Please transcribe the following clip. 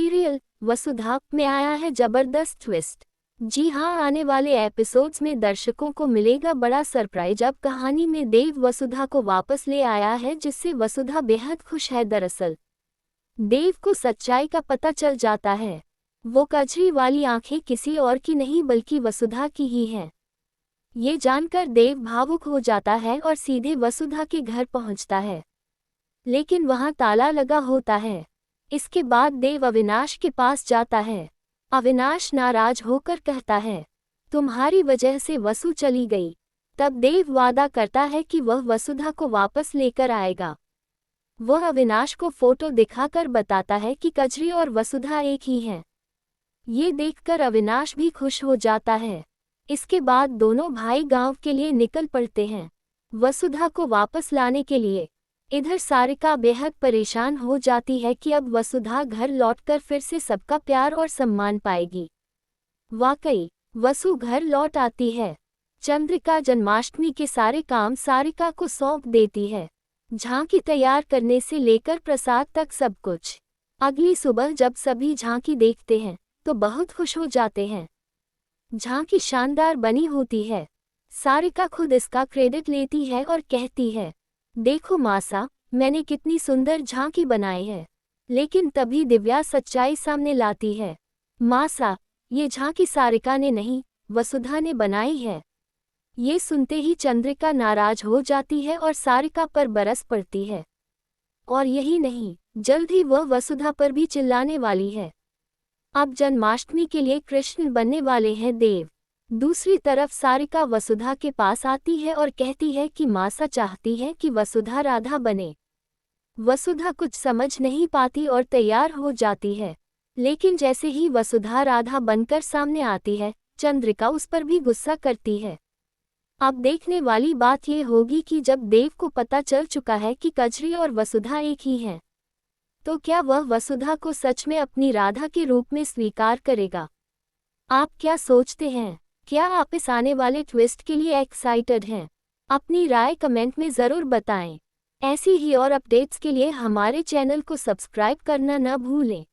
Serial वसुधा में आया है जबरदस्त ट्विस्ट। जी हां, आने वाले एपिसोड्स में दर्शकों को मिलेगा बड़ा सरप्राइज। अब कहानी में देव वसुधा को वापस ले आया है, जिससे वसुधा बेहद खुश है। दरअसल देव को सच्चाई का पता चल जाता है। वो कजरी वाली आंखें किसी और की नहीं बल्कि वसुधा की ही हैं। ये जानकर देव भावुक हो जाता है और सीधे वसुधा के घर पहुंचता है, लेकिन वहां ताला लगा होता है। इसके बाद देव अविनाश के पास जाता है। अविनाश नाराज होकर कहता है, तुम्हारी वजह से वसु चली गई। तब देव वादा करता है कि वह वसुधा को वापस लेकर आएगा। वह अविनाश को फोटो दिखाकर बताता है कि कजरी और वसुधा एक ही हैं। ये देखकर अविनाश भी खुश हो जाता है। इसके बाद दोनों भाई गांव के लिए निकल पड़ते हैं, वसुधा को वापस लाने के लिए। इधर सारिका बेहद परेशान हो जाती है कि अब वसुधा घर लौटकर फिर से सबका प्यार और सम्मान पाएगी। वाकई वसु घर लौट आती है। चंद्रिका जन्माष्टमी के सारे काम सारिका को सौंप देती है, झांकी तैयार करने से लेकर प्रसाद तक सब कुछ। अगली सुबह जब सभी झांकी देखते हैं तो बहुत खुश हो जाते हैं। झांकी शानदार बनी होती है। सारिका खुद इसका क्रेडिट लेती है और कहती है, देखो मासा, मैंने कितनी सुंदर झांकी बनाई है। लेकिन तभी दिव्या सच्चाई सामने लाती है, मासा, ये झांकी सारिका ने नहीं, वसुधा ने बनाई है। ये सुनते ही चंद्रिका नाराज हो जाती है और सारिका पर बरस पड़ती है। और यही नहीं, जल्द ही वह वसुधा पर भी चिल्लाने वाली है। अब जन्माष्टमी के लिए कृष्ण बनने वाले हैं देव। दूसरी तरफ सारिका वसुधा के पास आती है और कहती है कि मासा चाहती है कि वसुधा राधा बने। वसुधा कुछ समझ नहीं पाती और तैयार हो जाती है, लेकिन जैसे ही वसुधा राधा बनकर सामने आती है, चंद्रिका उस पर भी गुस्सा करती है। अब देखने वाली बात ये होगी कि जब देव को पता चल चुका है कि कजरी और वसुधा एक ही हैं, तो क्या वह वसुधा को सच में अपनी राधा के रूप में स्वीकार करेगा? आप क्या सोचते हैं? क्या आप इस आने वाले ट्विस्ट के लिए एक्साइटेड हैं? अपनी राय कमेंट में ज़रूर बताएं। ऐसी ही और अपडेट्स के लिए हमारे चैनल को सब्सक्राइब करना न भूलें।